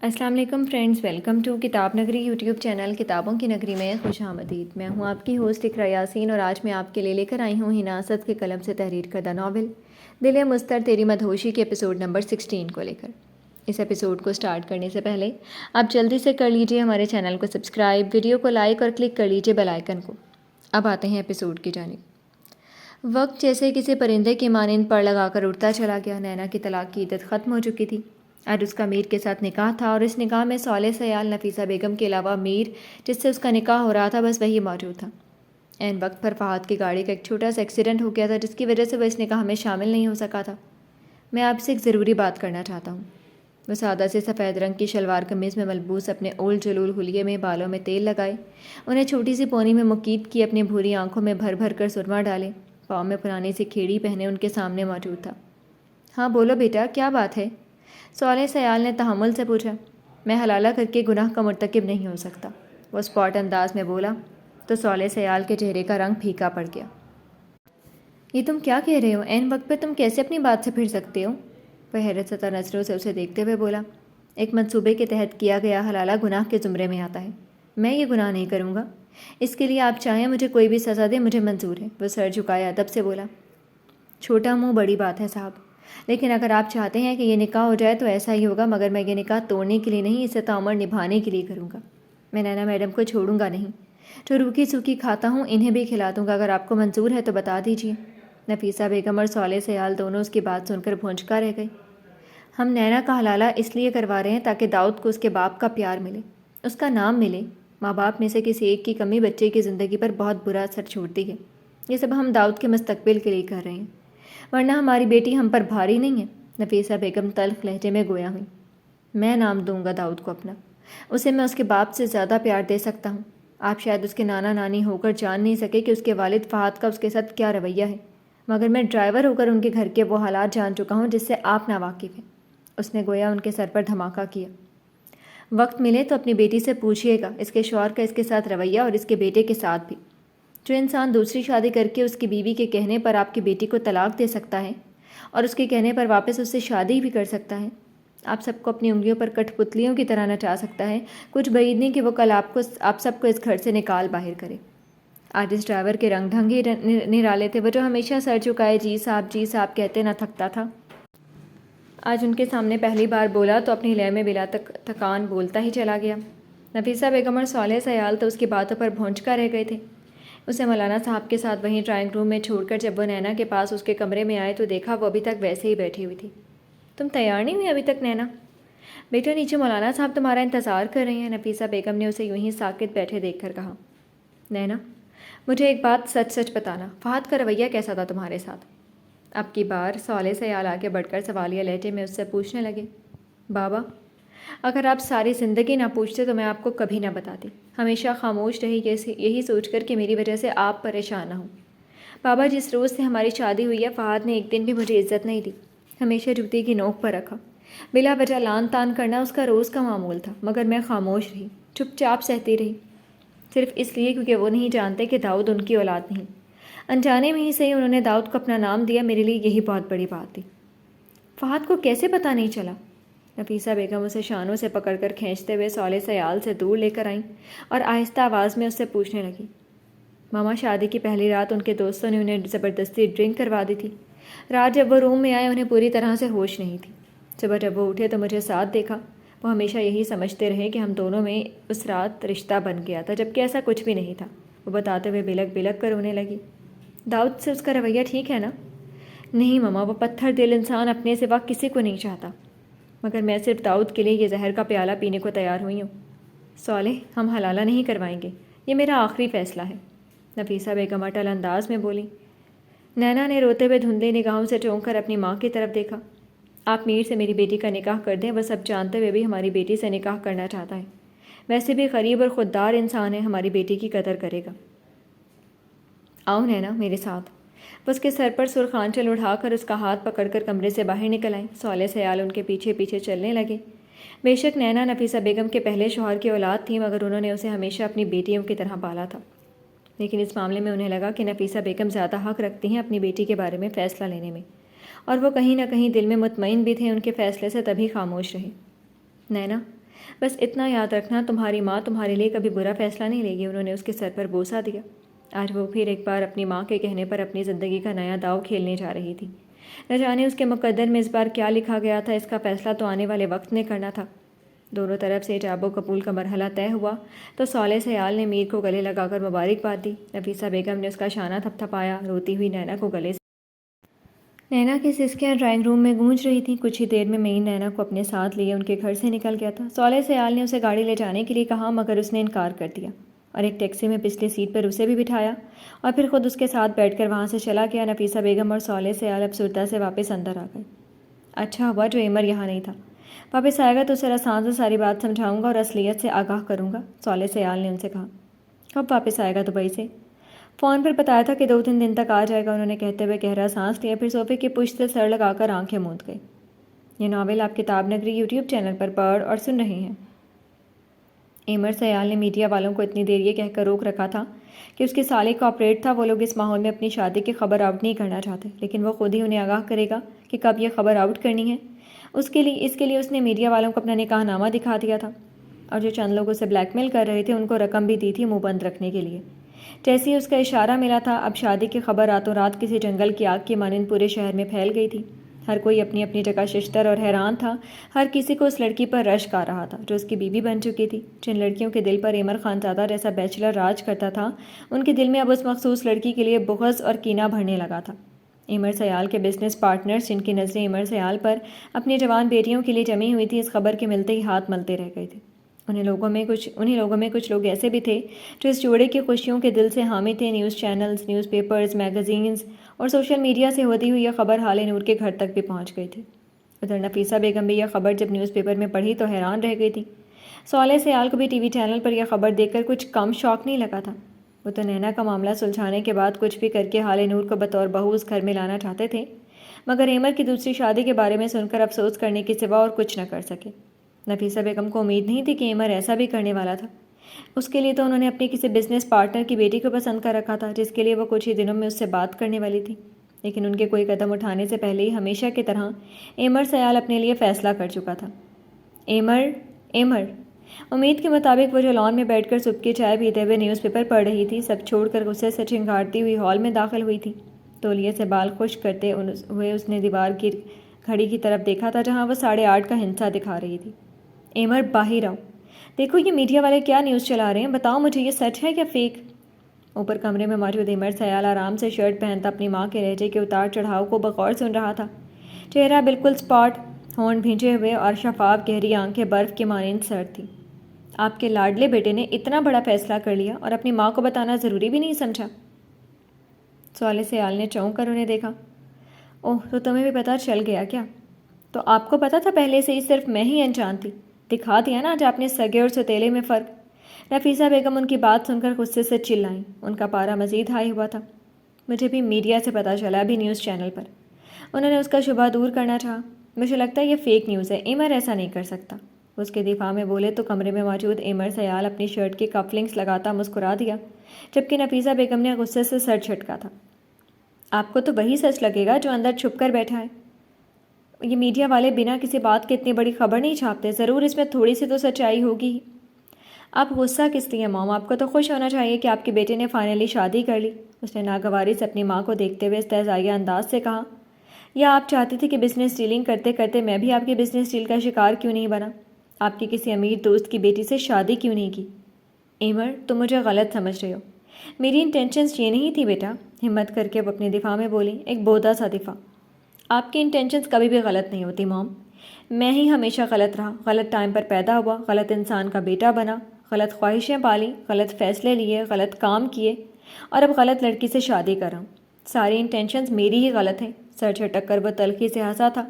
السلام علیکم friends, welcome to کتاب نگری یوٹیوب چینل کتابوں کی نگری میں خوش آمدید۔ میں ہوں آپ کی ہوسٹ اقرا یاسین اور آج میں آپ کے لیے لے کر آئی ہوں ہنا اسد کے قلم سے تحریر کردہ ناول دل مستر تیری مدہوشی کے ایپیسوڈ نمبر 16 کو لے کر۔ اس ایپیسوڈ کو سٹارٹ کرنے سے پہلے آپ جلدی سے کر لیجئے ہمارے چینل کو سبسکرائب، ویڈیو کو لائک اور کلک کر لیجئے بیل آئیکن کو۔ اب آتے ہیں ایپیسوڈ کی جانب۔ وقت جیسے کسی پرندے کی مانند پڑ لگا کر اڑتا چلا گیا۔ نینا کی طلاق کی عدت ختم ہو چکی تھی۔ آج اس کا میر کے ساتھ نکاح تھا اور اس نکاح میں صالح سیال، نفیسہ بیگم کے علاوہ میر جس سے اس کا نکاح ہو رہا تھا بس وہی موجود تھا۔ عین وقت پر فہد کی گاڑی کا ایک چھوٹا سا ایکسیڈنٹ ہو گیا تھا جس کی وجہ سے وہ اس نکاح میں شامل نہیں ہو سکا تھا۔ میں آپ سے ایک ضروری بات کرنا چاہتا ہوں۔ وہ سادہ سے سفید رنگ کی شلوار قمیض میں ملبوس اپنے اول جلول حلیے میں بالوں میں تیل لگائے، انہیں چھوٹی سی پونی میں مکید کی، اپنی بھوری آنکھوں میں بھر بھر کر سرما ڈالے، پاؤں میں پرانی سی کھیڑی پہنے ان کے سامنے موجود تھا۔ ہاں بولو بیٹا، کیا بات ہے؟ صالح سیال نے تحمل سے پوچھا۔ میں حلالہ کر کے گناہ کا مرتکب نہیں ہو سکتا، وہ اسپاٹ انداز میں بولا تو صالح سیال کے چہرے کا رنگ پھیکا پڑ گیا۔ یہ تم کیا کہہ رہے ہو؟ عین وقت پہ تم کیسے اپنی بات سے پھر سکتے ہو؟ وہ حیرت زدہ نظروں سے اسے دیکھتے ہوئے بولا۔ ایک منصوبے کے تحت کیا گیا حلالہ گناہ کے زمرے میں آتا ہے۔ میں یہ گناہ نہیں کروں گا، اس کے لیے آپ چاہیں مجھے کوئی بھی سزا دے، مجھے منظور ہے، وہ سر جھکائے ادب سے بولا۔ چھوٹا منہ بڑی بات ہے صاحب، لیکن اگر آپ چاہتے ہیں کہ یہ نکاح ہو جائے تو ایسا ہی ہوگا، مگر میں یہ نکاح توڑنے کے لیے نہیں، اسے تعمر نبھانے کے لیے کروں گا۔ میں نینا میڈم کو چھوڑوں گا نہیں، جو روکھی سوکھی کھاتا ہوں انہیں بھی کھلا دوں گا، اگر آپ کو منظور ہے تو بتا دیجیے۔ نفیسہ بیگم اور صالح سیال دونوں اس کی بات سن کر بھونچکا رہ گئے۔ ہم نینا کا حلالہ اس لیے کروا رہے ہیں تاکہ داؤد کو اس کے باپ کا پیار ملے، اس کا نام ملے۔ ماں باپ میں سے کسی ایک کی کمی بچے کی زندگی پر بہت برا اثر چھوڑتی ہے۔ یہ سب ہم داؤد کے مستقبل کے لیے کر رہے ہیں، ورنہ ہماری بیٹی ہم پر بھاری نہیں ہے۔ نفیسہ بیگم تلخ لہجے میں گویا ہوئی۔ میں نام دوں گا داؤد کو اپنا، اسے میں اس کے باپ سے زیادہ پیار دے سکتا ہوں۔ آپ شاید اس کے نانا نانی ہو کر جان نہیں سکے کہ اس کے والد فہد کا اس کے ساتھ کیا رویہ ہے، مگر میں ڈرائیور ہو کر ان کے گھر کے وہ حالات جان چکا ہوں جس سے آپ ناواقف ہیں۔ اس نے گویا ان کے سر پر دھماکہ کیا۔ وقت ملے تو اپنی بیٹی سے پوچھیے گا اس کے شوہر کا اس کے ساتھ رویہ اور اس کے بیٹے کے ساتھ بھی۔ جو انسان دوسری شادی کر کے اس کی بیوی کے کہنے پر آپ کی بیٹی کو طلاق دے سکتا ہے اور اس کے کہنے پر واپس اس سے شادی بھی کر سکتا ہے، آپ سب کو اپنی انگلیوں پر کٹ پتلیوں کی طرح نچا سکتا ہے، کچھ بعید نہیں کہ وہ کل آپ سب کو اس گھر سے نکال باہر کرے۔ آج اس ڈرائیور کے رنگ ڈھنگ ہی نرالے تھے، وہ جو ہمیشہ سر جھکائے جی صاحب کہتے نہ تھکتا تھا، آج ان کے سامنے پہلی بار بولا تو اپنی لے میں بلا تھکان بولتا ہی چلا گیا۔ نفیسہ بیگم اور صالح سیال تو اس کی باتوں پر بھونچکا رہ گئے تھے۔ اسے مولانا صاحب کے ساتھ وہیں ڈرائنگ روم میں چھوڑ کر جب وہ نینا کے پاس اس کے کمرے میں آئے تو دیکھا وہ ابھی تک ویسے ہی بیٹھی ہوئی تھی۔ تم تیار نہیں ہوئی ابھی تک نینا؟ بیٹا نیچے مولانا صاحب تمہارا انتظار کر رہے ہیں، نفیسہ بیگم نے اسے یوں ہی ساکت بیٹھے دیکھ کر کہا۔ نینا مجھے ایک بات سچ سچ بتانا، فہد کا رویہ کیسا تھا تمہارے ساتھ؟ اب کی بار صالح سیال آگے بڑھ کر سوالیہ لہجے میں اس سے پوچھنے لگے۔ بابا اگر آپ ساری زندگی نہ پوچھتے تو میں آپ کو کبھی نہ بتاتی، ہمیشہ خاموش رہی یہی سوچ کر کہ میری وجہ سے آپ پریشان نہ ہوں۔ بابا جس روز سے ہماری شادی ہوئی ہے فہد نے ایک دن بھی مجھے عزت نہیں دی، ہمیشہ جوتی کی نوک پر رکھا، بلا وجہ لان تان کرنا اس کا روز کا معمول تھا، مگر میں خاموش رہی، چپ چاپ سہتی رہی، صرف اس لیے کیونکہ وہ نہیں جانتے کہ داؤد ان کی اولاد نہیں۔ انجانے میں ہی صحیح انہوں نے داؤد کو اپنا نام دیا، میرے لیے یہی بہت بڑی بات تھی۔ فہد کو کیسے پتہ نہیں چلا؟ نفیسہ بیگم اسے شانوں سے پکڑ کر کھینچتے ہوئے صالح سیال سے دور لے کر آئیں اور آہستہ آواز میں اس سے پوچھنے لگی۔ ماما شادی کی پہلی رات ان کے دوستوں نے انہیں زبردستی ڈرنک کروا دی تھی۔ رات جب وہ روم میں آئے انہیں پوری طرح سے ہوش نہیں تھی۔ صبح جب وہ اٹھے تو مجھے ساتھ دیکھا، وہ ہمیشہ یہی سمجھتے رہے کہ ہم دونوں میں اس رات رشتہ بن گیا تھا، جبکہ ایسا کچھ بھی نہیں تھا، وہ بتاتے ہوئے بلک بلک کر رونے لگی۔ داؤد سے اس کا رویہ ٹھیک ہے نا؟ نہیں ماما، وہ پتھر دل انسان اپنے سوا کسی کو نہیں چاہتا، مگر میں صرف داؤد کے لیے یہ زہر کا پیالہ پینے کو تیار ہوئی ہوں۔ صالح ہم حلالہ نہیں کروائیں گے، یہ میرا آخری فیصلہ ہے، نفیسہ بیگم اٹل انداز میں بولی۔ نینا نے روتے ہوئے دھندلی نگاہوں سے چونک کر اپنی ماں کی طرف دیکھا۔ آپ میر سے میری بیٹی کا نکاح کر دیں، وہ سب جانتے ہوئے بھی ہماری بیٹی سے نکاح کرنا چاہتا ہے، ویسے بھی غریب اور خوددار انسان ہے، ہماری بیٹی کی قدر کرے گا۔ آؤ نینا میرے ساتھ، وہ اس کے سر پر سرخ آنچل اڑا کر اس کا ہاتھ پکڑ کر کمرے سے باہر نکل آئیں۔ صالح سیال ان کے پیچھے پیچھے چلنے لگے۔ بے شک نینا نفیسہ بیگم کے پہلے شوہر کی اولاد تھی، مگر انہوں نے اسے ہمیشہ اپنی بیٹیوں کی طرح پالا تھا، لیکن اس معاملے میں انہیں لگا کہ نفیسہ بیگم زیادہ حق رکھتی ہیں اپنی بیٹی کے بارے میں فیصلہ لینے میں، اور وہ کہیں نہ کہیں دل میں مطمئن بھی تھے ان کے فیصلے سے، تبھی خاموش رہے۔ نینا بس اتنا یاد رکھنا، تمہاری ماں تمہارے لیے کبھی برا فیصلہ نہیں لے گی۔ انہوں نے اس کے سر پر بوسہ دیا۔ آج وہ پھر ایک بار اپنی ماں کے کہنے پر اپنی زندگی کا نیا داؤ کھیلنے جا رہی تھی۔ نہ جانے اس کے مقدر میں اس بار کیا لکھا گیا تھا، اس کا فیصلہ تو آنے والے وقت نے کرنا تھا۔ دونوں طرف سے ایجاب و قبول کا مرحلہ طے ہوا تو صالح سیال نے میر کو گلے لگا کر مبارکباد دی۔ نفیسہ بیگم نے اس کا شانہ تھپتھپایا۔ روتی ہوئی نینا کو گلے سے نینا کی سسکیاں ڈرائنگ روم میں گونج رہی تھیں۔ کچھ ہی دیر میں معین نینا کو اپنے ساتھ لیے ان کے گھر سے نکل گیا تھا۔ صالح سیال نے اسے گاڑی لے جانے کے لیے کہا، مگر اس نے انکار کر دیا اور ایک ٹیکسی میں پچھلی سیٹ پر اسے بھی بٹھایا اور پھر خود اس کے ساتھ بیٹھ کر وہاں سے چلا گیا۔ نفیسہ بیگم اور صالح سیال افسردہ سے واپس اندر آ گئے۔ اچھا ہوا جو ایمر یہاں نہیں تھا، واپس آئے گا تو اسے آسان سے ساری بات سمجھاؤں گا اور اصلیت سے آگاہ کروں گا، صالح سیال نے ان سے کہا۔ کب واپس آئے گا دبئی سے؟ فون پر بتایا تھا کہ 2-3 دن تک آ جائے گا، انہوں نے کہتے ہوئے گہرا سانس لیا، پھر صوفے کی پشت سے سر لگا کر آنکھیں موند گئے۔ یہ ناول آپ کتاب نگری یوٹیوب چینل پر پڑھ اور سن رہے ہیں۔ ایمر سیال نے میڈیا والوں کو اتنی دیر یہ کہہ کر روک رکھا تھا کہ اس کے سالے کا آپریٹ تھا، وہ لوگ اس ماحول میں اپنی شادی کی خبر آؤٹ نہیں کرنا چاہتے، لیکن وہ خود ہی انہیں آگاہ کرے گا کہ کب یہ خبر آؤٹ کرنی ہے۔ اس کے لیے اس نے میڈیا والوں کو اپنا نکاح نامہ دکھا دیا تھا اور جو چند لوگ اسے بلیک میل کر رہے تھے ان کو رقم بھی دی تھی منہ بند رکھنے کے لیے۔ جیسے ہی اس کا اشارہ ملا تھا، اب شادی کی خبر راتوں رات کسی جنگل کی آگ کی مانند پورے شہر میں پھیل گئی تھی۔ ہر کوئی اپنی اپنی جگہ ششدر اور حیران تھا۔ ہر کسی کو اس لڑکی پر رشک آ رہا تھا جو اس کی بیوی بن چکی تھی۔ جن لڑکیوں کے دل پر ایمر خانزادہ جیسا بیچلر راج کرتا تھا، ان کے دل میں اب اس مخصوص لڑکی کے لیے بغض اور کینہ بھرنے لگا تھا۔ ایمر سیال کے بزنس پارٹنرز، جن کی نظریں ایمر سیال پر اپنی جوان بیٹیوں کے لیے جمی ہوئی تھی، اس خبر کے ملتے ہی ہاتھ ملتے رہ گئے تھے۔ انہیں لوگوں میں کچھ لوگ ایسے بھی تھے جو اس جوڑے کی خوشیوں کے دل سے حامی تھے۔ News channels, news papers, magazines اور سوشل میڈیا سے ہوتی ہوئی یہ خبر حال نور کے گھر تک بھی پہنچ گئی تھی۔ ادھر نفیسہ بیگم بھی یہ خبر جب نیوز پیپر میں پڑھی تو حیران رہ گئی تھی۔ صالح سیال کو بھی ٹی وی چینل پر یہ خبر دیکھ کر کچھ کم شوق نہیں لگا تھا۔ وہ تو نینا کا معاملہ سلجھانے کے بعد کچھ بھی کر کے حال نور کو بطور بہو اس گھر میں لانا چاہتے تھے، مگر ایمر کی دوسری شادی کے بارے میں سن کر افسوس کرنے کے سوا اور کچھ نہ کر سکے۔ نفیسہ بیگم کو امید نہیں تھی کہ ایمر ایسا بھی کرنے والا تھا۔ اس کے لیے تو انہوں نے اپنی کسی بزنس پارٹنر کی بیٹی کو پسند کر رکھا تھا، جس کے لیے وہ کچھ ہی دنوں میں اس سے بات کرنے والی تھی۔ لیکن ان کے کوئی قدم اٹھانے سے پہلے ہی ہمیشہ کی طرح ایمر سیال اپنے لیے فیصلہ کر چکا تھا۔ ایمر امید کے مطابق وہ جو لان میں بیٹھ کر صبح کی چائے پیتے ہوئے نیوز پیپر پڑھ رہی تھی، سب چھوڑ کر غصے سے چنگھاڑتی ہوئی ہال میں داخل ہوئی تھی۔ تولیے سے بال خشک کرتے ہوئے اس نے دیوار کی گھڑی کی طرف دیکھا تھا جہاں وہ 8:30 کا ہندسہ دکھا رہی تھی۔ ایمر باہر آؤ، دیکھو یہ میڈیا والے کیا نیوز چلا رہے ہیں، بتاؤ مجھے یہ سچ ہے یا فیک؟ اوپر کمرے میں موجود ایمر سیال آرام سے شرٹ پہنتا اپنی ماں کے لہجے کے اتار چڑھاؤ کو بغور سن رہا تھا۔ چہرہ بالکل اسپاٹ، ہونٹ بھیجے ہوئے اور شفاف گہری آنکھیں برف کے مانند سرد تھیں۔ آپ کے لاڈلے بیٹے نے اتنا بڑا فیصلہ کر لیا اور اپنی ماں کو بتانا ضروری بھی نہیں سمجھا؟ صالح سیال نے چونک کر انہیں دیکھا۔ اوہ، تو تمہیں بھی پتہ چل گیا کیا؟ تو آپ کو پتہ تھا پہلے سے ہی، صرف میں ہی انجان تھی؟ دکھا دیا نا آج آپ نے سگے اور ستیلے میں فرق۔ نفیسہ بیگم ان کی بات سن کر غصے سے چلائیں۔ ان کا پارا مزید ہائی ہوا تھا۔ مجھے بھی میڈیا سے پتہ چلا، ابھی نیوز چینل پر۔ انہوں نے اس کا شبہ دور کرنا چاہا۔ مجھے لگتا ہے یہ فیک نیوز ہے، ایمر ایسا نہیں کر سکتا۔ اس کے دفاع میں بولے تو کمرے میں موجود ایمر سیال اپنی شرٹ کی کف لنکس لگاتا مسکرا دیا، جبکہ نفیسہ بیگم نے غصے سے سر جھٹکا تھا۔ آپ کو تو وہی سچ لگے گا جو اندر چھپ کر بیٹھا ہے۔ یہ میڈیا والے بنا کسی بات کے اتنی بڑی خبر نہیں چھاپتے، ضرور اس میں تھوڑی سی تو سچائی ہوگی۔ آپ غصہ کس لیے موم؟ آپ کو تو خوش ہونا چاہیے کہ آپ کے بیٹے نے فائنلی شادی کر لی۔ اس نے ناگواری سے اپنی ماں کو دیکھتے ہوئے استہزائیہ انداز سے کہا۔ یا آپ چاہتی تھی کہ بزنس ڈیلنگ کرتے کرتے میں بھی آپ کی بزنس ڈیل کا شکار کیوں نہیں بنا؟ آپ کی کسی امیر دوست کی بیٹی سے شادی کیوں نہیں کی؟ ایمر، تم مجھے غلط سمجھ رہے ہو۔ میری انٹینشنز یہ نہیں تھی بیٹا، ہمت کر کے وہ اپنے دفاع میں بولی، ایک بودا سا دفاع۔ آپ کی انٹینشنز کبھی بھی غلط نہیں ہوتی موم، میں ہی ہمیشہ غلط رہا، غلط ٹائم پر پیدا ہوا، غلط انسان کا بیٹا بنا، غلط خواہشیں پالیں، غلط فیصلے لیے، غلط کام کیے اور اب غلط لڑکی سے شادی کر رہا ہوں۔ ساری انٹینشنز میری ہی غلط ہیں۔ سر جھٹک کر وہ تلخی سے ہنسا تھا۔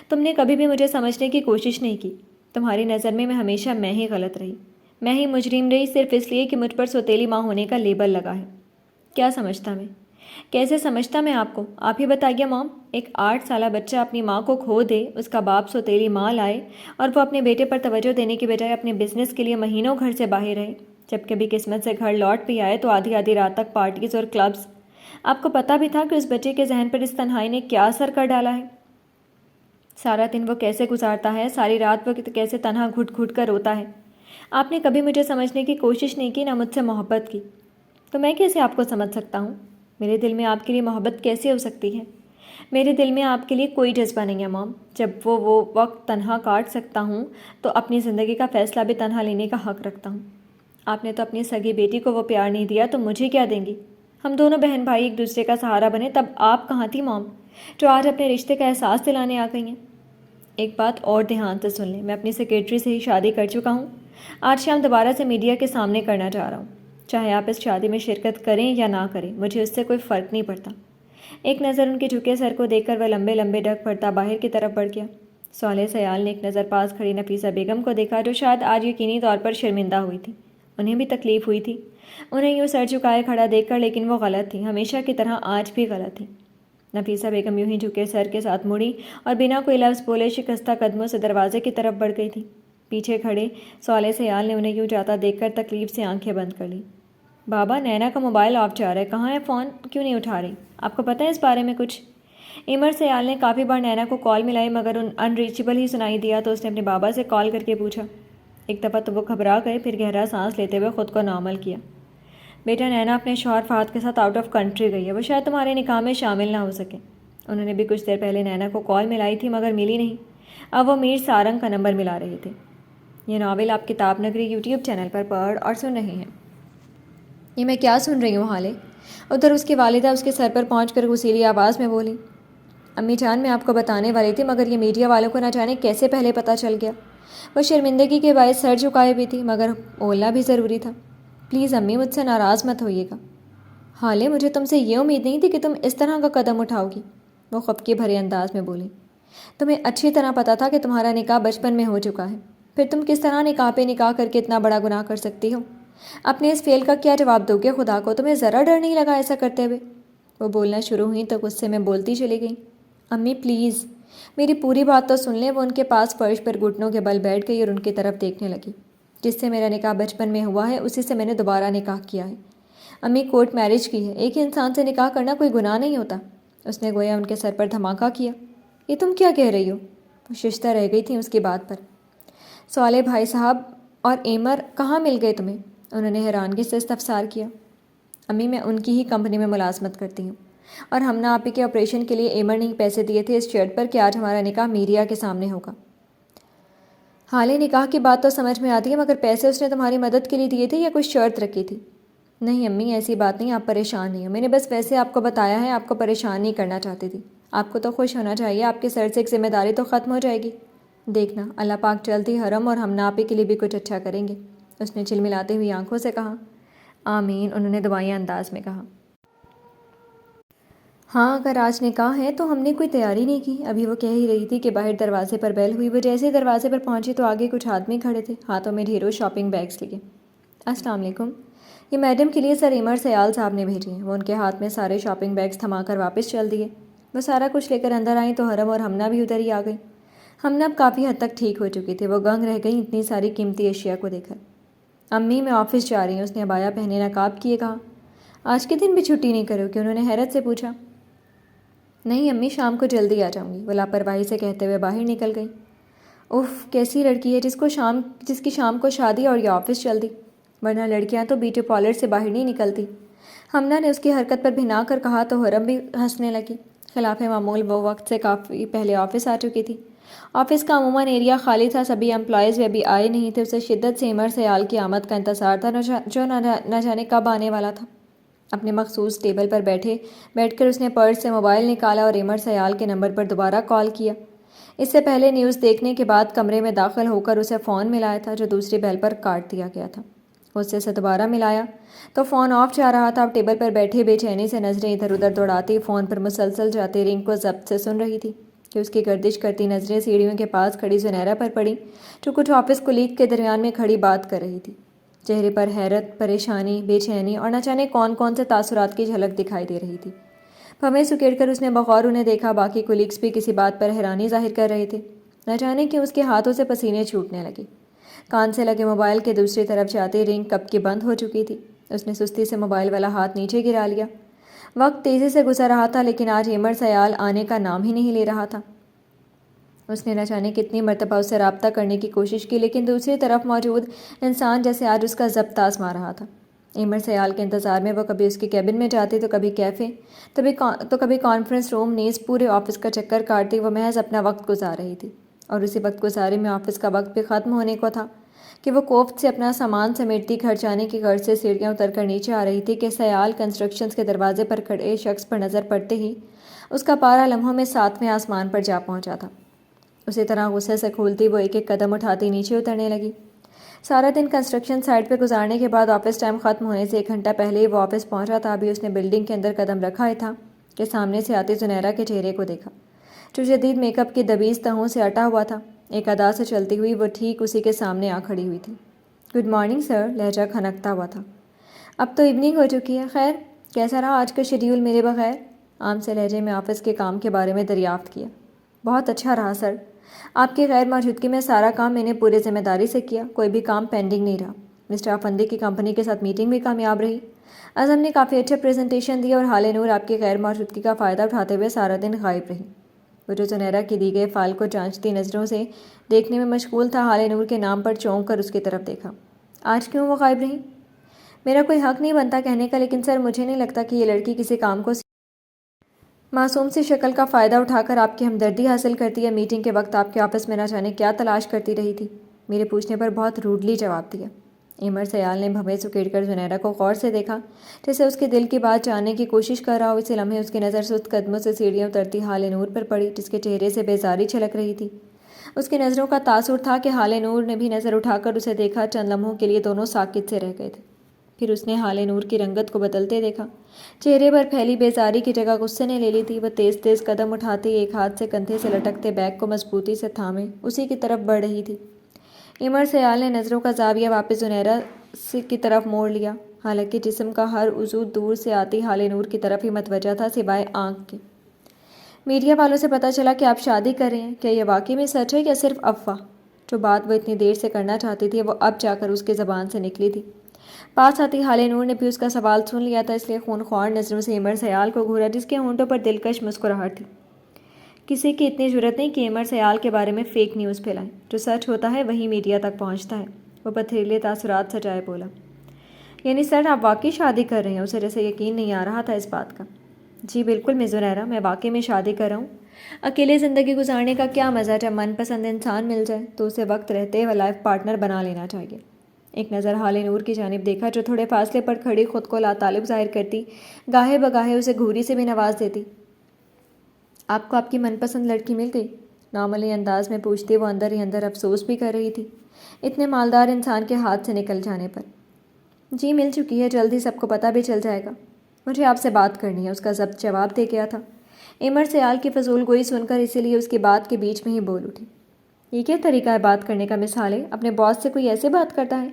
تم نے کبھی بھی مجھے سمجھنے کی کوشش نہیں کی۔ تمہاری نظر میں ہمیشہ میں ہی غلط رہی، میں ہی مجرم رہی، صرف اس لیے کہ مجھ پر سوتیلی ماں ہونے کا لیبل لگا ہے۔ کیا سمجھتا میں؟ کیسے سمجھتا میں آپ کو؟ آپ ہی بتائیے موم۔ ایک 8 سالہ بچہ اپنی ماں کو کھو دے، اس کا باپ سوتیلی ماں لائے اور وہ اپنے بیٹے پر توجہ دینے کے بجائے اپنے بزنس کے لیے مہینوں گھر سے باہر رہے، جب کبھی قسمت سے گھر لوٹ بھی آئے تو آدھی آدھی رات تک پارٹیز اور کلبز۔ آپ کو پتہ بھی تھا کہ اس بچے کے ذہن پر اس تنہائی نے کیا اثر کر ڈالا ہے؟ سارا دن وہ کیسے گزارتا ہے، ساری رات وہ کیسے تنہا گھٹ گھٹ کر روتا ہے۔ آپ نے کبھی مجھے سمجھنے کی کوشش نہیں کی، نہ مجھ سے محبت کی، تو میں کیسے آپ کو سمجھ سکتا ہوں؟ میرے دل میں آپ کے لیے محبت کیسے ہو سکتی ہے؟ میرے دل میں آپ کے لیے کوئی جذبہ نہیں ہے مام۔ جب وہ وقت تنہا کاٹ سکتا ہوں تو اپنی زندگی کا فیصلہ بھی تنہا لینے کا حق رکھتا ہوں۔ آپ نے تو اپنی سگی بیٹی کو وہ پیار نہیں دیا تو مجھے کیا دیں گی؟ ہم دونوں بہن بھائی ایک دوسرے کا سہارا بنے، تب آپ کہاں تھی مام، جو آج اپنے رشتے کا احساس دلانے آ گئی ہیں؟ ایک بات اور دھیان سے سن لیں، میں اپنی سیکریٹری سے ہی شادی کر چکا ہوں۔ آج شام دوبارہ سے میڈیا کے سامنے کرنا چاہ رہا ہوں۔ چاہے آپ اس شادی میں شرکت کریں یا نہ کریں، مجھے اس سے کوئی فرق نہیں پڑتا۔ ایک نظر ان کے جھکے سر کو دیکھ کر وہ لمبے لمبے ڈگ پڑتا باہر کی طرف بڑھ گیا۔ صالح سیال نے ایک نظر پاس کھڑی نفیسہ بیگم کو دیکھا، جو شاید آج یقینی طور پر شرمندہ ہوئی تھی۔ انہیں بھی تکلیف ہوئی تھی انہیں یوں سر جھکائے کھڑا دیکھ کر، لیکن وہ غلط تھی، ہمیشہ کی طرح آج بھی غلط تھی۔ نفیسہ بیگم یوں ہی جھکے سر کے ساتھ مڑی اور بنا کوئی لفظ بولے شکستہ قدموں سے دروازے کی طرف بڑھ گئی تھی۔ پیچھے کھڑے صالح سیال نے انہیں یوں جاتا دیکھ کر تکلیف سے آنکھیں بند کر لی۔ بابا، نینا کا موبائل آف جا رہا ہے، کہاں ہے فون، کیوں نہیں اٹھا رہی؟ آپ کو پتہ ہے اس بارے میں کچھ؟ ایمر سیال نے کافی بار نینا کو کال ملائی مگر ان ریچیبل ہی سنائی دیا تو اس نے اپنے بابا سے کال کر کے پوچھا۔ ایک دفعہ تو وہ گھبرا گئے، پھر گہرا سانس لیتے ہوئے خود کو نارمل کیا۔ بیٹا، نینا اپنے شوہر فہد کے ساتھ آؤٹ آف کنٹری گئی ہے، وہ شاید تمہارے نکاح میں شامل نہ ہو سکے۔ انہوں نے بھی کچھ دیر پہلے نینا کو کال ملائی تھی مگر ملی نہیں۔ اب وہ میر سارنگ کا نمبر ملا رہے تھے۔ یہ ناول آپ کتاب نگری یوٹیوب چینل پر پڑھ اور سن رہے ہیں۔ یہ میں کیا سن رہی ہوں حالے؟ ادھر اس کی والدہ اس کے سر پر پہنچ کر غصیلی آواز میں بولی۔ امی جان، میں آپ کو بتانے والی تھی مگر یہ میڈیا والوں کو نہ جانے کیسے پہلے پتہ چل گیا۔ وہ شرمندگی کے باعث سر جھکائے بھی تھی مگر بولنا بھی ضروری تھا۔ پلیز امی، مجھ سے ناراض مت ہوئیے گا۔ حالے، مجھے تم سے یہ امید نہیں تھی کہ تم اس طرح کا قدم اٹھاؤ گی، وہ خفقے بھرے انداز میں بولی۔ تمہیں اچھی طرح پتہ تھا کہ تمہارا نکاح بچپن میں ہو چکا ہے، پھر تم کس طرح نکاح پہ نکاح کر کے اتنا بڑا گناہ کر سکتی ہو؟ اپنے اس فعل کا کیا جواب دو گے خدا کو؟ تمہیں ذرا ڈر نہیں لگا ایسا کرتے ہوئے؟ وہ بولنا شروع ہوئی تو غصے میں بولتی چلی گئی۔ امی پلیز میری پوری بات تو سن لیں۔ وہ ان کے پاس فرش پر گھٹنوں کے بل بیٹھ گئی اور ان کی طرف دیکھنے لگی۔ جس سے میرا نکاح بچپن میں ہوا ہے اسی سے میں نے دوبارہ نکاح کیا ہے۔ امی، کورٹ میرج کی ہے، ایک ہی انسان سے نکاح کرنا کوئی گناہ نہیں ہوتا۔ اس نے گویا ان کے سر پر دھماکہ کیا۔ یہ تم کیا کہہ رہی ہو؟ وہ ششتہ رہ گئی تھیں اس کی بات پر۔ صالح بھائی صاحب اور ایمر کہاں مل گئے تمہیں؟ انہوں نے حیرانگی سے استفسار کیا۔ امی، میں ان کی ہی کمپنی میں ملازمت کرتی ہوں اور ہم نے آپی کے آپریشن کے لیے ایمر نے پیسے دیے تھے اس شرط پر کہ آج ہمارا نکاح میڈیا کے سامنے ہوگا۔ حالے نکاح کی بات تو سمجھ میں آتی ہے مگر پیسے اس نے تمہاری مدد کے لیے دیے تھے یا کوئی شرط رکھی تھی؟ نہیں امی، ایسی بات نہیں، آپ پریشان نہیں ہو، میں نے بس ویسے آپ کو بتایا ہے، آپ کو پریشان نہیں کرنا چاہتی تھی۔ آپ کو تو خوش ہونا چاہیے، آپ کے سر سے ایک ذمہ داری تو ختم ہو جائے گی۔ دیکھنا اللہ پاک جلد ہی حرم اور ہم ناپی کے لیے بھی کچھ اچھا کریں گے، اس نے چلملاتے ہوئی آنکھوں سے کہا۔ آمین، انہوں نے دعائیہ انداز میں کہا۔ ہاں، اگر آج نکاح ہے تو ہم نے کوئی تیاری نہیں کی۔ ابھی وہ کہہ ہی رہی تھی کہ باہر دروازے پر بیل ہوئی۔ وہ جیسے ہی دروازے پر پہنچی تو آگے کچھ آدمی کھڑے تھے، ہاتھوں میں ڈھیروں شاپنگ بیگز لیے۔ السلام علیکم، یہ میڈم کے لیے سر ایمر سیال صاحب نے بھیجی ہیں۔ وہ ان کے ہاتھ میں سارے شاپنگ بیگز تھما کر واپس چل دیے۔ وہ سارا کچھ لے کر اندر آئیں تو حرم اور ہمنا بھی ادھر ہی آ گئی۔ ہمنا اب کافی حد تک ٹھیک ہو چکی تھی، وہ دنگ رہ گئی اتنی ساری قیمتی اشیاء کو دیکھ کر۔ امی، میں آفس جا رہی ہوں، اس نے عبایا پہنے نقاب کیے کہا۔ آج کے دن بھی چھٹی نہیں کرو گی؟ انہوں نے حیرت سے پوچھا۔ نہیں امی، شام کو جلدی آ جاؤں گی، وہ لاپرواہی سے کہتے ہوئے باہر نکل گئی۔ اف، کیسی لڑکی ہے جس کی شام کو شادی اور یہ آفس چل دی، ورنہ لڑکیاں تو بیوٹی پارلر سے باہر نہیں نکلتی۔ ہمنا نے اس کی حرکت پر بھنا کر کہا تو حرم بھی ہنسنے لگی۔ خلاف معمول وہ وقت سے کافی پہلے آفس آ چکی تھی۔ آفس کا عموماً ایریا خالی تھا، سبھی امپلائیز بھی ابھی آئے نہیں تھے۔ اسے شدت سے ایمر سیال کی آمد کا انتظار تھا جو نہ جانے کب آنے والا تھا۔ اپنے مخصوص ٹیبل پر بیٹھ کر اس نے پرس سے موبائل نکالا اور ایمر سیال کے نمبر پر دوبارہ کال کیا۔ اس سے پہلے نیوز دیکھنے کے بعد کمرے میں داخل ہو کر اسے فون ملایا تھا جو دوسری بیل پر کاٹ دیا گیا تھا۔ غصے سے دوبارہ ملایا تو فون آف جا رہا تھا۔ اب ٹیبل پر بیٹھے بے چینی سے نظریں ادھر ادھر دوڑاتی فون پر مسلسل جاتے رنگ کو ضبط سے سن رہی تھی کہ اس کی گردش کرتی نظریں سیڑھیوں کے پاس کھڑی زنیرہ پر پڑی جو کچھ آفس کولیگ کے درمیان میں کھڑی بات کر رہی تھی۔ چہرے پر حیرت، پریشانی، بے چینی اور نہ جانے کون سے تاثرات کی جھلک دکھائی دے رہی تھی۔ پھمے سکیڑ کر اس نے بغور انہیں دیکھا۔ باقی کولیگز بھی کسی بات پر حیرانی ظاہر کر رہے تھے، نہ جانے کہ اس کے ہاتھوں سے پسینے چھوٹنے لگے۔ کان سے لگے موبائل کے دوسری طرف جاتے رنگ کب کی بند ہو چکی تھی۔ اس نے سستی سے موبائل والا ہاتھ نیچے گرا لیا۔ وقت تیزی سے گزر رہا تھا لیکن آج ایمر سیال آنے کا نام ہی نہیں لے رہا تھا۔ اس نے نہ جانے کتنی مرتبہ اس سے رابطہ کرنے کی کوشش کی، لیکن دوسری طرف موجود انسان جیسے آج اس کا ضبط آزما رہا تھا۔ ایمر سیال کے انتظار میں وہ کبھی اس کے کیبن میں جاتی تو کبھی کیفے، تو کبھی کانفرنس روم، نیز پورے آفس کا چکر کاٹتی۔ وہ محض اپنا وقت گزار رہی تھی، اور اسی وقت گزارے میں آفس کا وقت بھی ختم ہونے کو تھا کہ وہ کوفت سے اپنا سامان سمیٹتی گھر جانے کی غرض سے سیڑھیاں اتر کر نیچے آ رہی تھی کہ سیال کنسٹرکشنز کے دروازے پر کھڑے شخص پر نظر پڑتے ہی اس کا پارا لمحوں میں 7ویں آسمان پر جا پہنچا تھا۔ اسی طرح غصے سے کھولتی وہ ایک ایک قدم اٹھاتی نیچے اترنے لگی۔ سارا دن کنسٹرکشن سائٹ پہ گزارنے کے بعد آفس ٹائم ختم ہونے سے 1 گھنٹہ پہلے ہی وہ آفس پہنچا تھا۔ ابھی اس نے بلڈنگ کے اندر قدم رکھا ہی تھا کہ سامنے سے آتی زنیرہ کے چہرے کو دیکھا، جو شدید میک اپ کی دبیز تہوں سے اٹا ہوا تھا۔ ایک ادا سے چلتی ہوئی وہ ٹھیک اسی کے سامنے آ کھڑی ہوئی تھی۔ گڈ مارننگ سر، لہجہ کھنکتا ہوا تھا۔ اب تو ایوننگ ہو چکی ہے، خیر کیسا رہا آج کا شیڈیول میرے بغیر؟ عام سے لہجے میں آفس کے کام کے بارے میں دریافت کیا۔ بہت اچھا رہا سر، آپ کی غیر موجودگی میں سارا کام میں نے پورے ذمہ داری سے کیا، کوئی بھی کام پینڈنگ نہیں رہا۔ مسٹر افندی کی کمپنی کے ساتھ میٹنگ بھی کامیاب رہی، اعظم نے کافی اچھا پریزنٹیشن دیا، اور حال نور آپ کی غیر موجودگی کا فائدہ اٹھاتے ہوئے سارا دن غائب رہی۔ وہ جو زنیرہ کی دی گئے فائل کو جانچتی نظروں سے دیکھنے میں مشغول تھا، حال نور کے نام پر چونک کر اس کی طرف دیکھا۔ آج کیوں وہ غائب رہی؟ میرا کوئی حق نہیں بنتا کہنے کا، لیکن سر مجھے نہیں لگتا کہ یہ لڑکی کسی کام کو معصوم سی شکل کا فائدہ اٹھا کر آپ کی ہمدردی حاصل کرتی ہے۔ میٹنگ کے وقت آپ کے آفس میں نہ جانے کیا تلاش کرتی رہی تھی؟ میرے پوچھنے پر بہت روڈلی جواب دیا۔ ایمر سیال نے بھویں سکیڑ کر زنیرہ کو غور سے دیکھا، جیسے اس کے دل کی بات جاننے کی کوشش کر رہا ہو۔ اسی لمحے اس کی نظر سست قدموں سے سیڑھیاں اترتی حال نور پر پڑی، جس کے چہرے سے بیزاری چھلک رہی تھی۔ اس کی نظروں کا تاثر تھا کہ حال نور نے بھی نظر اٹھا کر اسے دیکھا۔ چند لمحوں کے لیے دونوں ساکت سے رہ گئے تھے، پھر اس نے حال نور کی رنگت کو بدلتے دیکھا۔ چہرے پر پھیلی بیزاری کی جگہ غصے نے لے لی تھی۔ وہ تیز تیز قدم اٹھاتی ایک ہاتھ سے کندھے سے لٹکتے بیگ کو مضبوطی سے تھامے اسی کی طرف بڑھ رہی تھی۔ ایمر سیال نے نظروں کا زاویہ واپس زنیرہ کی طرف موڑ لیا، حالانکہ جسم کا ہر عضو دور سے آتی حال نور کی طرف ہی متوجہ تھا سوائے آنکھ کے۔ میڈیا والوں سے پتہ چلا کہ آپ شادی کر رہے ہیں، کیا یہ واقعی میں سچ ہے یا صرف افواہ؟ جو بات وہ اتنی دیر سے کرنا چاہتی تھی وہ اب جا کر اس کی زبان سے نکلی تھی۔ پاس آتی حال نور نے بھی اس کا سوال سن لیا تھا، اس لیے خونخوار نظروں سے ایمر سیال کو گھورا، جس کے ہونٹوں پر دلکش مسکراہٹ تھی۔ کسی کی اتنی جرأت نہیں کہ ایمر سیال کے بارے میں فیک نیوز پھیلائیں۔ جو سچ ہوتا ہے وہی میڈیا تک پہنچتا ہے۔ وہ پتھریلے تاثرات سجائے بولا۔ یعنی سر آپ واقعی شادی کر رہے ہیں؟ اسے جیسے یقین نہیں آ رہا تھا اس بات کا۔ جی بالکل مس زنیرہ، میں واقعی میں شادی کر رہا ہوں۔ اکیلے زندگی گزارنے کا کیا مزہ؟ جب من پسند انسان مل جائے تو اسے وقت رہتے وہ لائف پارٹنر بنا لینا چاہیے۔ ایک نظر حال نور کی جانب دیکھا، جو تھوڑے فاصلے پر کھڑی خود کو لاطالب ظاہر کرتی گاہے بگاہے اسے گھوری سے بھی نواز دیتی۔ آپ کو آپ کی من پسند لڑکی مل گئی؟ نارملی انداز میں پوچھتی وہ اندر ہی اندر افسوس بھی کر رہی تھی اتنے مالدار انسان کے ہاتھ سے نکل جانے پر۔ جی مل چکی ہے، جلد ہی سب کو پتہ بھی چل جائے گا۔ مجھے آپ سے بات کرنی ہے، اس کا ضبط جواب دے گیا تھا۔ ایمر سیال کی فضول گوئی سن کر اسی لیے اس کی بات کے بیچ میں ہی بول اٹھی۔ یہ کیا طریقہ ہے بات کرنے کا؟ مثال ہے اپنے باس سے کوئی ایسے بات کرتا ہے؟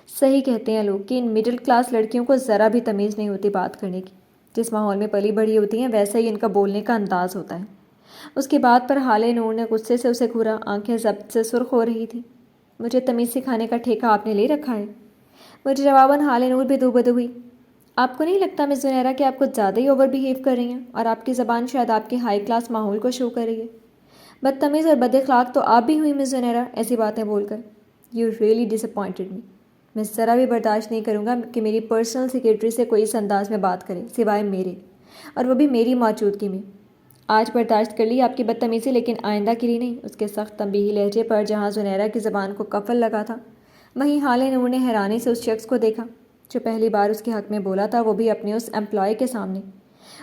صحیح کہتے ہیں لوگ کہ ان مڈل کلاس لڑکیوں کو ذرا بھی تمیز نہیں ہوتی بات کرنے کی۔ جس ماحول میں پلی بڑھی ہوتی ہیں ویسا ہی ان کا بولنے کا انداز ہوتا ہے۔ اس کی بات پر حال نور نے غصے سے اسے گھورا، آنکھیں ضبط سے سرخ ہو رہی تھیں۔ مجھے تمیز سکھانے کا ٹھیکہ آپ نے لے رکھا ہے؟ مجھے جواباً حال نور بھی دوبدو ہوئی۔ آپ کو نہیں لگتا مس زنیرہ کہ آپ کچھ زیادہ ہی اوور بیہیو کر رہی ہیں، اور آپ کی زبان شاید آپ کے ہائی کلاس ماحول کو شو کر رہی ہے؟ بدتمیز اور بد اخلاق تو آپ بھی ہوئی مس زنیرہ ایسی باتیں بول کر۔ یو ریئلی ڈس اپوائنٹڈ می۔ میں ذرا بھی برداشت نہیں کروں گا کہ میری پرسنل سیکریٹری سے کوئی اس انداز میں بات کرے سوائے میرے، اور وہ بھی میری موجودگی میں۔ آج برداشت کر لی آپ کی بدتمیزی، لیکن آئندہ کے لیے نہیں۔ اس کے سخت تنبیہی لہجے پر جہاں زنیرہ کی زبان کو قفل لگا تھا، وہیں حال نور نے حیرانی سے اس شخص کو دیکھا جو پہلی بار اس کے حق میں بولا تھا، وہ بھی اپنے اس امپلائی کے سامنے۔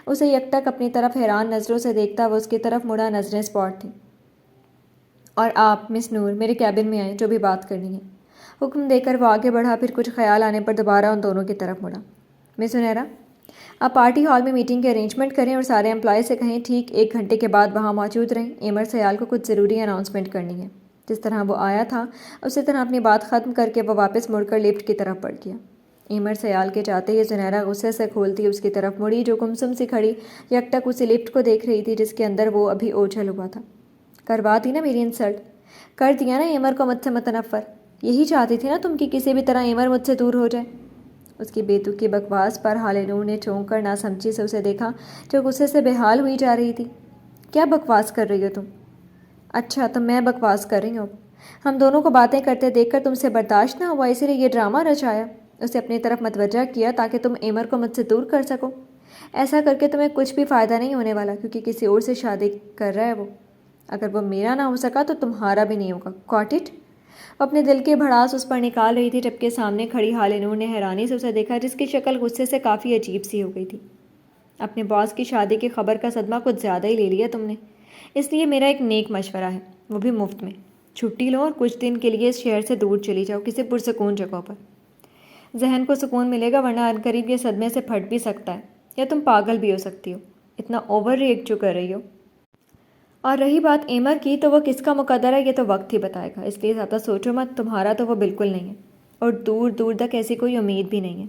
اسے یکٹک اپنی طرف حیران نظروں سے دیکھتا وہ اس کی طرف مڑا، نظریں اسپاٹ تھیں۔ اور آپ مس نور میرے کیبن میں آئیں، جو بھی بات کرنی ہے۔ حکم دے کر وہ آگے بڑھا، پھر کچھ خیال آنے پر دوبارہ ان دونوں کی طرف مڑا۔ مس زنیرہ، آپ پارٹی ہال میں میٹنگ کے ارینجمنٹ کریں اور سارے امپلائی سے کہیں ٹھیک 1 گھنٹے کے بعد وہاں موجود رہیں۔ ایمر سیال کو کچھ ضروری اناؤنسمنٹ کرنی ہے۔ جس طرح وہ آیا تھا اسی طرح اپنی بات ختم کر کے وہ واپس مڑ کر لفٹ کی طرف بڑھ گیا۔ ایمر سیال کے جاتے ہی زنیرہ غصے سے کھولتی اس کی طرف مڑی، جو گمسم سی کھڑی یکٹک اسی لفٹ کو دیکھ رہی تھی جس کے اندر وہ ابھی اوجھل ہوا تھا۔ کروا دی نا میری انسلٹ؟ کر دیا نا ایمر کو مجھ سے متنفر؟ یہی چاہتی تھی نا تم کہ کسی بھی طرح ایمر مجھ سے دور ہو جائے؟ اس کی بے تکی بکواس پر حال نور نے چونک کر ناسمجھی سے اسے دیکھا، جو غصے سے بے حال ہوئی جا رہی تھی۔ کیا بکواس کر رہی ہو تم؟ اچھا تو میں بکواس کر رہی ہوں؟ ہم دونوں کو باتیں کرتے دیکھ کر تم سے برداشت نہ ہوا، اسی لیے یہ ڈرامہ رچایا، اسے اپنی طرف متوجہ کیا تاکہ تم ایمر کو مجھ سے دور کر سکو۔ ایسا کر کے تمہیں کچھ بھی فائدہ نہیں ہونے والا، کیونکہ کسی اور سے شادی کر رہا ہے وہ۔ اگر وہ میرا نہ ہو سکا تو تمہارا بھی نہیں ہوگا، گاٹ اٹ؟ وہ اپنے دل کے بھڑاس اس پر نکال رہی تھی جبکہ سامنے کھڑی حال نور نے حیرانی سے اسے دیکھا، جس کی شکل غصے سے کافی عجیب سی ہو گئی تھی۔ اپنے باس کی شادی کی خبر کا صدمہ کچھ زیادہ ہی لے لیا تم نے، اس لیے میرا ایک نیک مشورہ ہے، وہ بھی مفت میں۔ چھٹی لو اور کچھ دن کے لیے اس شہر سے دور چلی جاؤ، کسی پرسکون جگہ پر۔ ذہن کو سکون ملے گا، ورنہ عنقریب یہ صدمے سے پھٹ بھی سکتا ہے، یا تم پاگل بھی ہو سکتی ہو، اتنا اوور ریئیکٹ جو کر رہی ہو۔ اور رہی بات ایمر کی، تو وہ کس کا مقدر ہے یہ تو وقت ہی بتائے گا، اس لیے زیادہ سوچو مت، تمہارا تو وہ بالکل نہیں ہے، اور دور دور تک ایسی کوئی امید بھی نہیں ہے۔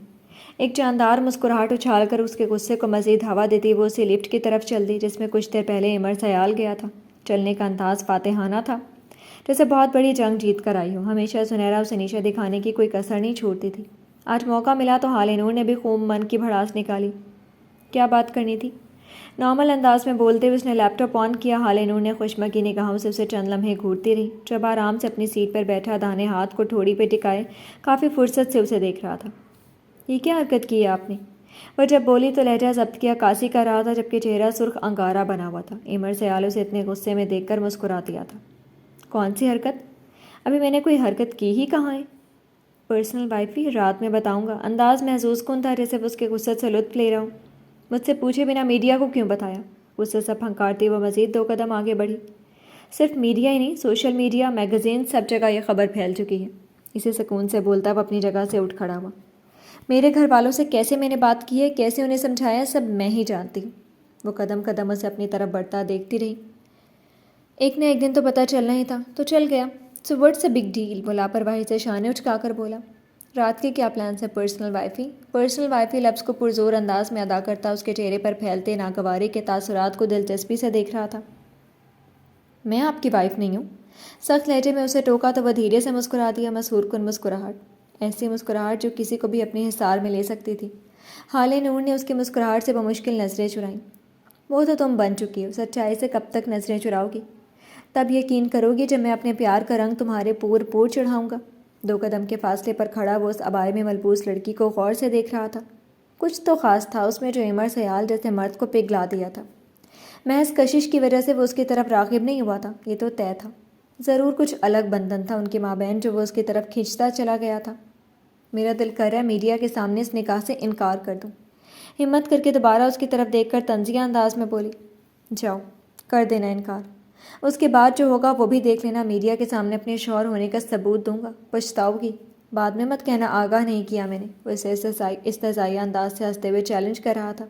ایک جاندار مسکراہٹ اچھال کر اس کے غصے کو مزید ہوا دیتی وہ اسی لفٹ کی طرف چل دی جس میں کچھ دیر پہلے ایمر سیال گیا تھا۔ چلنے کا انداز فاتحانہ تھا، جیسے بہت بڑی جنگ جیت کر آئی ہو، ہمیشہ سنہرا اسے نیچے دکھانے کی کوئی کسر نہیں چھوڑتی تھی۔ آج موقع ملا تو حال نور نے بھی خوب من کی بھڑاس نکالی۔ کیا بات کرنی تھی؟ نارمل انداز میں بولتے ہوئے اس نے لیپ ٹاپ آن کیا۔ حال نور نے خوشمکی نگاہوں سے اسے چند لمحے گھورتی رہی، جب آرام سے اپنی سیٹ پر بیٹھا داہنے ہاتھ کو ٹھوڑی پہ ٹکائے کافی فرصت سے اسے دیکھ رہا تھا۔ یہ کیا حرکت کی ہے آپ نے؟ وہ جب بولی تو لہجہ ضبط کیا عکاسی کر رہا تھا، جبکہ چہرہ سرخ انگارہ بنا ہوا تھا۔ ایمر سیال اسے اتنے غصے میں دیکھ کر مسکرا دیا تھا۔ کون سی حرکت؟ ابھی میں نے کوئی حرکت کی ہی کہاں ہے؟ پرسنل وائفی، رات میں بتاؤں گا۔ انداز محظوظ کن تھا جیسے وہ اس کے غصے سے لطف لے رہا ہوں۔ مجھ سے پوچھے بنا میڈیا کو کیوں بتایا؟ غصے سے پھنکارتی وہ مزید 2 قدم آگے بڑھی۔ صرف میڈیا ہی نہیں، سوشل میڈیا، میگزین، سب جگہ یہ خبر پھیل چکی ہے۔ اسے سکون سے بولتا وہ اپنی جگہ سے اٹھ کھڑا ہوا۔ میرے گھر والوں سے کیسے میں نے بات کی ہے، کیسے انہیں سمجھایا ہے، سب میں ہی جانتی ہوں۔ وہ قدم قدم اسے اپنی طرف بڑھتا دیکھتی رہی۔ ایک نہ ایک دن تو پتہ چلنا ہی تھا، تو چل گیا، so what's a big deal? وہ لاپرواہی سے شانے اچکا کر بولا۔ رات کے کیا پلانس ہے پرسنل وائفی؟ پرسنل وائفی لفظ کو پرزور انداز میں ادا کرتا اس کے چہرے پر پھیلتے ناگواری کے تاثرات کو دلچسپی سے دیکھ رہا تھا۔ میں آپ کی وائف نہیں ہوں۔ سخت لہجے میں اسے ٹوکا تو وہ دھیرے سے مسکرا دیا، مسحور کن مسکراہٹ، ایسی مسکراہٹ جو کسی کو بھی اپنے حصار میں لے سکتی تھی۔ حال نور نے اس کی مسکراہٹ سے بمشکل نظریں چرائیں۔ وہ تو تم بن چکی ہو، سچائی سے کب تک نظریں چراؤ گی؟ تب یقین کرو گی جب میں اپنے پیار کا رنگ تمہارے پور پور چڑھاؤں گا۔ 2 قدم کے فاصلے پر کھڑا وہ اس عبائے میں ملبوس لڑکی کو غور سے دیکھ رہا تھا۔ کچھ تو خاص تھا اس میں جو ایمر سیال جیسے مرد کو پگھلا دیا تھا۔ محض کشش کی وجہ سے وہ اس کی طرف راغب نہیں ہوا تھا، یہ تو طے تھا۔ ضرور کچھ الگ بندھن تھا ان کے مابین جو وہ اس کی طرف کھینچتا چلا گیا تھا۔ میرا دل کر رہا ہے میڈیا کے سامنے اس نکاح سے انکار کر دوں۔ ہمت کر کے دوبارہ اس کی طرف دیکھ کر طنزیہ انداز میں بولی۔ جاؤ، کر دینا انکار، اس کے بعد جو ہوگا وہ بھی دیکھ لینا۔ میڈیا کے سامنے اپنے شوہر ہونے کا ثبوت دوں گا، پچھتاؤ گی۔ بعد میں مت کہنا آگاہ نہیں کیا میں نے، وہ اسے استہزائیہ انداز سے ہنستے ہوئے چیلنج کر رہا تھا۔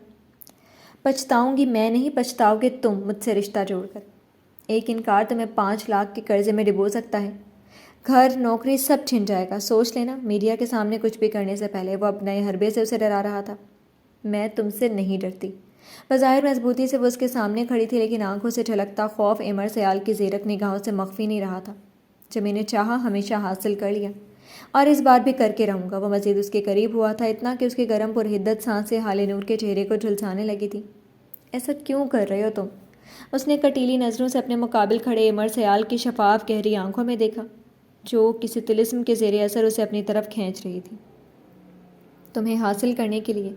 پچھتاؤں گی میں نہیں، پچھتاؤ گے تم مجھ سے رشتہ جوڑ کر۔ ایک انکار تمہیں 5 لاکھ کے قرضے میں ڈبو سکتا ہے، گھر، نوکری سب چھن جائے گا، سوچ لینا۔ میڈیا کے سامنے کچھ بھی کرنے سے پہلے وہ اپنے حربے سے اسے ڈرا رہا تھا۔ میں تم سے نہیں ڈرتی۔ بظاہر مضبوطی سے وہ اس کے سامنے کھڑی تھی، لیکن آنکھوں سے جھلکتا خوف ایمر سیال کی زیرک نگاہوں سے مخفی نہیں رہا تھا۔ جو میں نے چاہا ہمیشہ حاصل کر لیا، اور اس بار بھی کر کے رہوں گا۔ وہ مزید اس کے قریب ہوا تھا، اتنا کہ اس کی گرم پرحدت سانسیں حال نور کے چہرے کو جھلسانے لگی تھی۔ ایسا کیوں کر رہے ہو تم؟ اس نے کٹیلی نظروں سے اپنے مقابل کھڑے ایمر سیال کی شفاف گہری آنکھوں میں دیکھا، جو کسی طلسم کے زیر اثر اسے اپنی طرف کھینچ رہی تھی۔ تمہیں حاصل کرنے کے لیے؟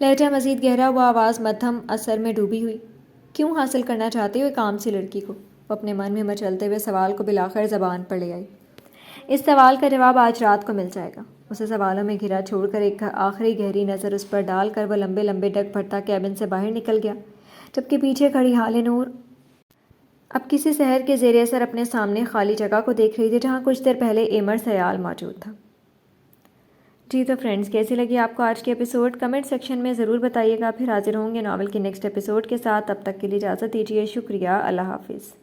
لہجہ مزید گہرا ہوا، آواز مدھم اثر میں ڈوبی ہوئی۔ کیوں حاصل کرنا چاہتے ہو ایک عام سی لڑکی کو؟ وہ اپنے من میں مچلتے ہوئے سوال کو بالآخر زبان پر لے آئی۔ اس سوال کا جواب آج رات کو مل جائے گا۔ اسے سوالوں میں گھرا چھوڑ کر ایک آخری گہری نظر اس پر ڈال کر وہ لمبے لمبے ڈگ بھرتا کیبن سے باہر نکل گیا، جبکہ پیچھے کھڑی حال نور اب کسی سحر کے زیر اثر اپنے سامنے خالی جگہ کو دیکھ رہی تھی جہاں کچھ دیر پہلے ایمر سیال موجود تھا۔ جی تو فرینڈز، کیسی لگی آپ کو آج کی ایپیسوڈ؟ کمنٹ سیکشن میں ضرور بتائیے گا۔ پھر حاضر ہوں گے ناول کی نیکسٹ ایپیسوڈ کے ساتھ، تب تک کے لیے اجازت دیجیے۔ شکریہ، اللہ حافظ۔